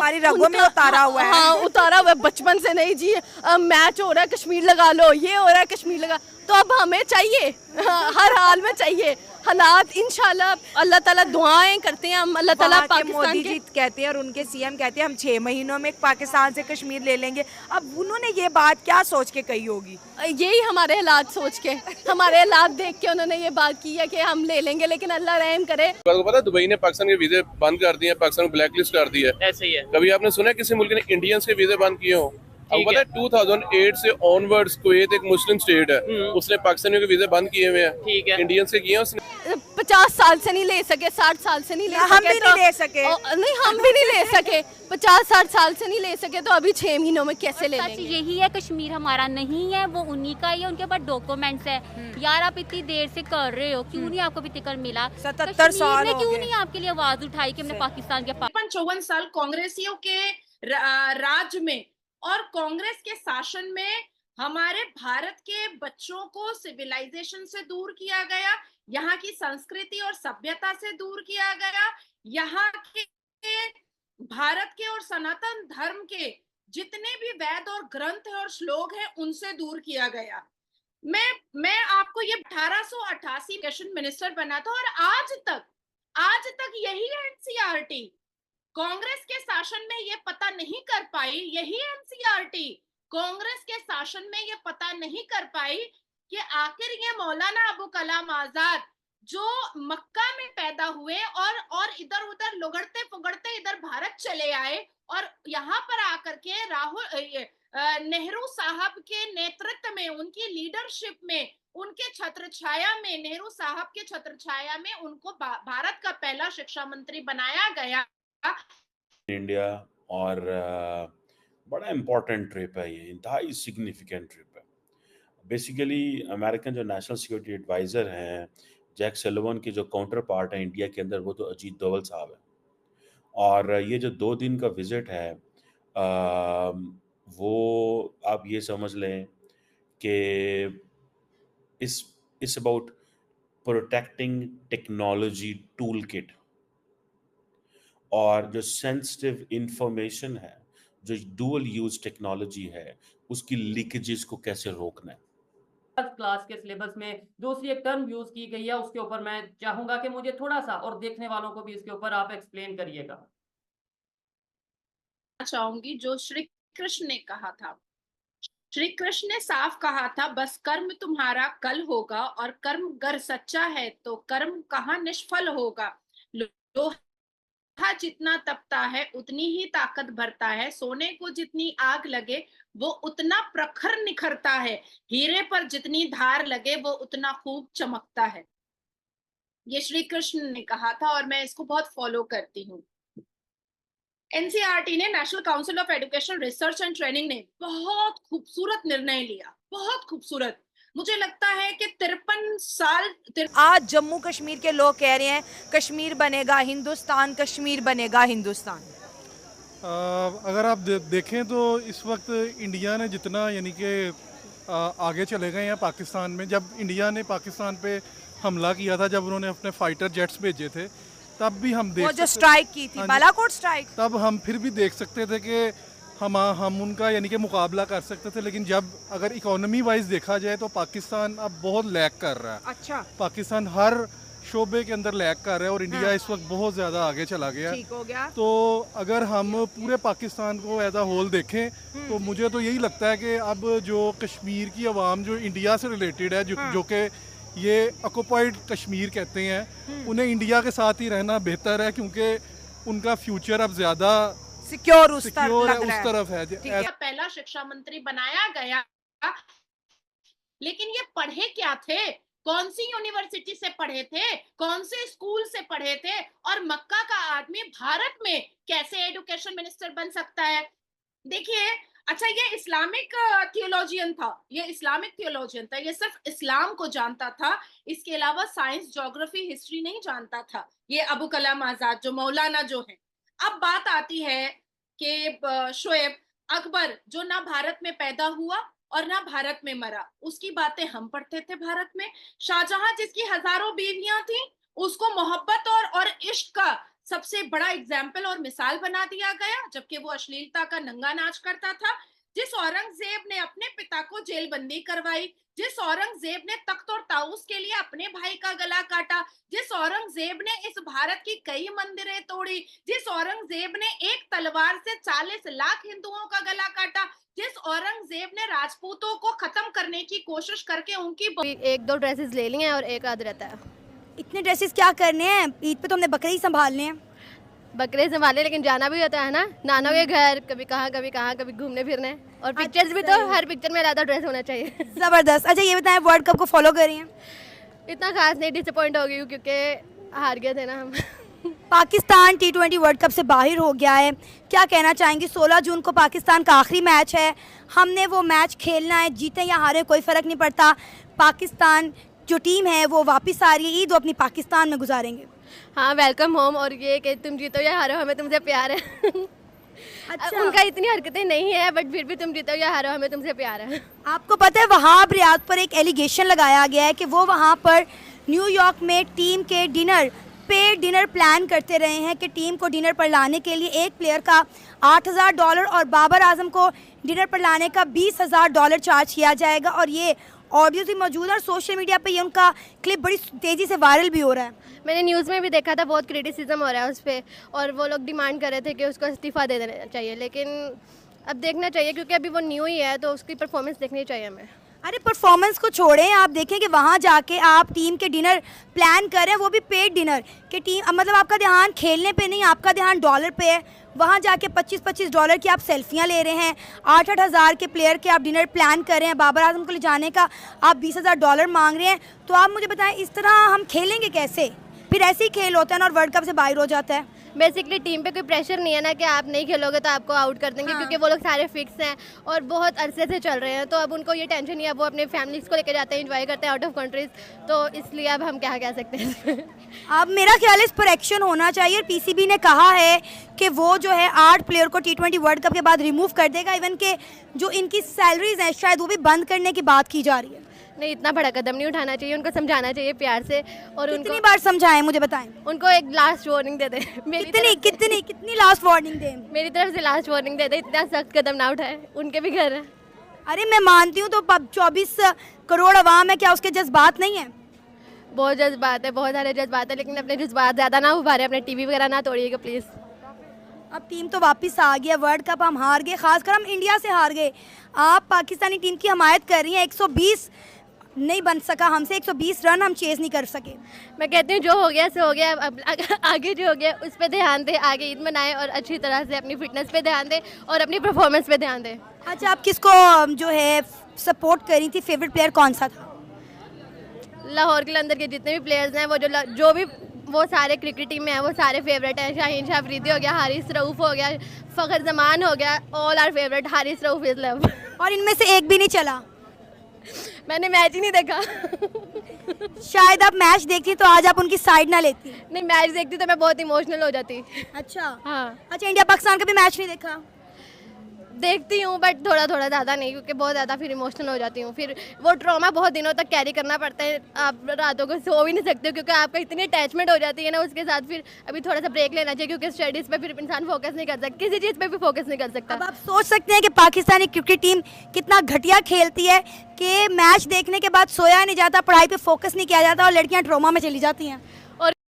हमारी रगों में उतारा हुआ है। हाँ, उतारा हुआ है बचपन से। नहीं जी, मैच हो रहा है कश्मीर लगा लो, ये हो रहा है कश्मीर लगा, तो अब हमें चाहिए, हर हाल में चाहिए। हालात इंशाल्लाह, अल्लाह ताला दुआएं करते हैं हम, अल्लाह ताला पाकिस्तान मोदी जी कहते हैं और उनके सीएम कहते हैं हम 6 महीनों में पाकिस्तान से कश्मीर ले लेंगे। अब उन्होंने ये बात क्या सोच के कही होगी? यही हमारे हालात सोच के, हमारे हालात देख के उन्होंने ये बात की है कि हम ले लेंगे, लेकिन अल्लाह रहम करे। आपको पता है दुबई ने पाकिस्तान के वीजे बंद कर दिए, पाकिस्तान को ब्लैक लिस्ट कर दी है। ऐसे ही है। कभी आपने सुना है किसी मुल्क ने इंडियंस के वीजे बंद किए हो? आपको पता है 2008 से ऑनवर्ड्स कुवैत एक मुस्लिम स्टेट है, उसने पाकिस्तानियों के वीजे बंद किए हुए हैं। ठीक है, इंडियंस के किए हैं उसने। 50 साल से नहीं ले सके, 60 साल से नहीं ले सके, हम भी नहीं ले सके। नहीं, हम भी नहीं ले सके, 50-60 साल से नहीं ले सके, तो अभी 6 महीनों में कैसे ले लेंगे? यही है, कश्मीर हमारा नहीं है, वो उन्हीं का ही है, उनके पास डॉक्यूमेंट्स है। यार आप इतनी देर से कर रहे हो, क्यों नहीं आपको अभी टिकट मिला? 77 साल हो क्यों गए। नहीं आपके लिए आवाज उठाई कि हमने पाकिस्तान के 54 साल कांग्रेसियों के राज में और कांग्रेस के शासन में हमारे भारत के बच्चों को सिविलाइजेशन से दूर किया गया, यहाँ की संस्कृति और सभ्यता से दूर किया गया, यहाँ के भारत के और सनातन धर्म के जितने भी वेद और ग्रंथ और श्लोक हैं उनसे दूर किया गया। मैं आपको ये 1888 एजुकेशन मिनिस्टर बना था और आज तक यही एनसीईआरटी कांग्रेस के शासन में ये पता नहीं कर पाई, यही एनसीईआरटी कांग्रेस के शासन में ये पता नहीं कर पाई कि आखिर ये मौलाना अबू कलाम आजाद जो मक्का में पैदा हुए और इधर उधर लुगड़ते फुगड़ते इधर भारत चले आए और यहाँ पर आकर के नेहरू साहब के नेतृत्व में, उनकी लीडरशिप में, उनके छत्र छाया में, नेहरू साहब के छत्र छाया में उनको भारत का पहला शिक्षा मंत्री बनाया गया। इंडिया और बड़ा इम्पोर्टेंट ट्रिप है ये, इंतहाई सिग्निफिकेंट ट्रिप है। बेसिकली अमेरिकन जो नेशनल सिक्योरिटी एडवाइज़र हैं जैक सलिवन के जो काउंटर पार्ट है इंडिया के अंदर वो तो अजीत डोवल साहब है। और ये जो 2 दिन का विज़िट है वो आप ये समझ लें कि इस about protecting technology tool kit और जो सेंसिटिव इंफॉर्मेशन है, जो डुअल यूज टेक्नोलॉजी है, उसकी लीकेजेस को कैसे रोकना है। क्लास के सिलेबस में दूसरी एक टर्म यूज की गई है, उसके ऊपर मैं चाहूंगा कि मुझे थोड़ा सा और देखने वालों को भी इसके ऊपर आप एक्सप्लेन करिएगा। चाहूंगी जो श्री कृष्ण ने कहा था, श्री कृष्ण ने साफ कहा था बस कर्म तुम्हारा कल होगा और कर्म गर सच्चा है तो कर्म कहाँ निष्फल होगा। लोहा जितना तपता है उतनी ही ताकत भरता है, सोने को जितनी आग लगे वो उतना प्रखर निखरता है, हीरे पर जितनी धार लगे वो उतना खूब चमकता है। ये श्री कृष्ण ने कहा था और मैं इसको बहुत फॉलो करती हूँ। एनसीईआरटी ने, national council of education research and training ने बहुत खूबसूरत निर्णय लिया, बहुत खूबसूरत। मुझे लगता है कि 53 साल आज जम्मू कश्मीर के लोग कह रहे हैं कश्मीर बनेगा हिंदुस्तान, कश्मीर बनेगा हिंदुस्तान। अगर आप देखें तो इस वक्त इंडिया ने जितना यानी कि आगे चले गए हैं पाकिस्तान में। जब इंडिया ने पाकिस्तान पे हमला किया था, जब उन्होंने अपने फाइटर जेट्स भेजे थे, तब भी हम वो जो स्ट्राइक की थी, बालाकोट स्ट्राइक, तब हम फिर भी देख सकते थे कि हम उनका यानी कि मुकाबला कर सकते थे। लेकिन जब अगर इकोनॉमी वाइज देखा जाए तो पाकिस्तान अब बहुत लैग कर रहा है। अच्छा, पाकिस्तान हर शोबे के अंदर लैग कर रहा है और इंडिया इस वक्त बहुत ज़्यादा आगे चला गया। ठीक हो गया। तो अगर हम पूरे पाकिस्तान को एज अ होल देखें तो मुझे तो यही लगता है कि अब जो कश्मीर की आवाम जो इंडिया से रिलेटेड है, जो कि ये ऑक्युपाइड कश्मीर कहते हैं, उन्हें इंडिया के साथ ही रहना बेहतर है क्योंकि उनका फ्यूचर अब ज़्यादा सिक्योर उस तरफ है। पहला शिक्षा मंत्री बनाया गया, लेकिन ये पढ़े क्या थे, कौन सी यूनिवर्सिटी से पढ़े थे, कौन से स्कूल से पढ़े थे, और मक्का का आदमी भारत में कैसे एजुकेशन मिनिस्टर बन सकता है? देखिए, अच्छा ये इस्लामिक थियोलॉजियन था, ये सिर्फ इस्लाम को जानता था, इसके अलावा साइंस, ज्योग्राफी, हिस्ट्री नहीं जानता था। ये अबू कलाम आजाद जो मौलाना जो है। अब बात आती है कि शोएब अकबर जो ना भारत में पैदा हुआ और ना भारत में मरा, उसकी बातें हम पढ़ते थे भारत में। शाहजहां जिसकी हजारों बीवियां थी, उसको मोहब्बत और इश्क का सबसे बड़ा एग्जाम्पल और मिसाल बना दिया गया, जबकि वो अश्लीलता का नंगा नाच करता था। जिस औरंगजेब ने अपने पिता को जेलबंदी करवाई, जिस औरंगजेब ने तख्त और ताऊस के लिए अपने भाई का गला काटा, जिस औरंगजेब ने इस भारत की कई मंदिरें तोड़ी, जिस औरंगजेब ने एक तलवार से 40 लाख हिंदुओं का गला काटा, जिस औरंगजेब ने राजपूतों को खत्म करने की कोशिश करके उनकी 1-2 ड्रेसेस ले लिए हैं और एक आध रहता है। इतने ड्रेसेस क्या करने हैं, ईद पे तो हमने बकरे ही संभालने हैं। बकरे संभाले, लेकिन जाना भी होता है ना नानों के घर, कभी कहाँ कभी घूमने फिरने, और पिक्चर्स भी, तो हर पिक्चर में ज़्यादा ड्रेस होना चाहिए। जबरदस्त। अच्छा ये बताएं, वर्ल्ड कप को फॉलो कर रही हैं? इतना खास नहीं, डिसअपॉइंट हो गई हूँ क्योंकि हार गए थे ना हम। पाकिस्तान T20 वर्ल्ड कप से बाहर हो गया है, क्या कहना चाहेंगे? 16 जून को पाकिस्तान का आखिरी मैच है, हमने वो मैच खेलना है, जीते या हारे कोई फ़र्क नहीं पड़ता। पाकिस्तान जो टीम है वो वापस आ रही है, ईद वो अपनी पाकिस्तान में गुजारेंगे। हाँ, वेलकम होम। और ये कि तुम जीतो या हारो हमें तुमसे प्यार है। अच्छा। उनका इतनी हरकतें नहीं है, बट फिर भी तुम जीतो या हारो हमें तुमसे प्यार है। आपको पता है वहाब रियाद पर एक एलिगेशन लगाया गया है कि वो वहाँ पर न्यूयॉर्क में टीम के डिनर, पेड डिनर प्लान करते रहे हैं कि टीम को डिनर पर लाने के लिए एक प्लेयर का $8,000 और बाबर आजम को डिनर पर लाने का $20,000 चार्ज किया जाएगा। और ये ऑडियो भी मौजूद है और सोशल मीडिया पे ये उनका क्लिप बड़ी तेज़ी से वायरल भी हो रहा है। मैंने न्यूज़ में भी देखा था, बहुत क्रिटिसिज्म हो रहा है उस पर, और वो लोग डिमांड कर रहे थे कि उसको इस्तीफ़ा दे देना चाहिए, लेकिन अब देखना चाहिए क्योंकि अभी वो न्यू ही है, तो उसकी परफॉर्मेंस देखनी चाहिए हमें। अरे परफॉर्मेंस को छोड़ें, आप देखें कि वहाँ जाके आप टीम के डिनर प्लान करें, वो भी पेड डिनर कि टीम, मतलब आपका ध्यान खेलने पे नहीं, आपका ध्यान डॉलर पे है। वहाँ जाके $25-25 की आप सेल्फियाँ ले रहे हैं, 8-8 हज़ार के प्लेयर के आप डिनर प्लान कर रहे हैं, बाबर आजम को ले जाने का आप $20,000 मांग रहे हैं। तो आप मुझे बताएं, इस तरह हम खेलेंगे कैसे? फिर ऐसे ही खेल होता है ना और वर्ल्ड कप से बाहर हो जाता है। बेसिकली टीम पे कोई प्रेशर नहीं है ना कि आप नहीं खेलोगे तो आपको आउट कर देंगे, क्योंकि वो लोग सारे फिक्स हैं और बहुत अरसे से चल रहे हैं, तो अब उनको ये टेंशन नहीं है। वो अपने फैमिलीज को लेकर जाते हैं, एंजॉय करते हैं आउट ऑफ कंट्रीज, तो इसलिए अब हम क्या कह सकते हैं। अब मेरा ख्याल है इस पर एक्शन होना चाहिए। पीसीबी ने कहा है कि वो जो है 8 प्लेयर को T20 वर्ल्ड कप के बाद रिमूव कर देगा, इवन के जो इनकी सैलरीज हैं शायद वो भी बंद करने की बात की जा रही है। नहीं, इतना बड़ा कदम नहीं उठाना चाहिए, उनको समझाना चाहिए प्यार से। और कितनी बार समझाएं मुझे बताएं? उनको एक लास्ट वार्निंग दे दे। कितनी लास्ट वार्निंग दें? मेरी तरफ से लास्ट वार्निंग दे दे, इतना सख्त कदम ना उठाए, उनके भी घर है। अरे मैं मानती हूँ, तो 24 करोड़ अवाम है, क्या उसके जज्बात नहीं है? बहुत जज्बात है, बहुत सारे जज्बात है, लेकिन अपने जज्बात ज़्यादा ना उभारे, अपने टीवी वगैरह ना तोड़िएगा प्लीज़। अब टीम तो वापस आ गया, वर्ल्ड कप हम हार गए, खासकर हम इंडिया से हार गए। आप पाकिस्तानी टीम की हमायत कर रही हैं, 120 नहीं बन सका हमसे, 120 रन हम चेज़ नहीं कर सके। मैं कहती हूँ जो हो गया सो हो गया, अब आगे जो हो गया उस पर ध्यान दें, आगे ईद मनाएं और अच्छी तरह से अपनी फिटनेस पे ध्यान दें और अपनी परफॉर्मेंस पे ध्यान दें। अच्छा, आप किसको जो है सपोर्ट करी थी? फेवरेट प्लेयर कौन सा था? लाहौर के अंदर के जितने भी प्लेयर्स हैं, वो जो भी वो सारे क्रिकेट टीम में हैं, वो सारे फेवरेट हैं। शाहीन शाह अफरीदी हो गया, हारिस रऊफ़ हो गया, फ़खर जमान हो गया, all are favourite. Haris Rauf is love. और इनमें से एक भी नहीं चला? मैंने मैच ही नहीं देखा। शायद आप मैच देखती तो आज आप उनकी साइड ना लेती। नहीं, मैच देखती तो मैं बहुत इमोशनल हो जाती। अच्छा। हाँ। अच्छा, इंडिया पाकिस्तान का भी मैच नहीं देखा? देखती हूँ बट थोड़ा थोड़ा, ज़्यादा नहीं, क्योंकि बहुत ज़्यादा फिर इमोशनल हो जाती हूँ। फिर वो ट्रॉमा बहुत दिनों तक कैरी करना पड़ता है, आप रातों को सो भी नहीं सकते हो क्योंकि आपका इतनी अटैचमेंट हो जाती है ना उसके साथ। फिर अभी थोड़ा सा ब्रेक लेना चाहिए, क्योंकि स्टडीज़ पे फिर इंसान फोकस नहीं कर सकता, किसी चीज़ पे भी फोकस नहीं कर सकता। अब आप सोच सकते हैं कि पाकिस्तानी क्रिकेट टीम कितना घटिया खेलती है कि मैच देखने के बाद सोया नहीं जाता, पढ़ाई पे फोकस नहीं किया जाता और लड़कियां ट्रॉमा में चली जाती हैं।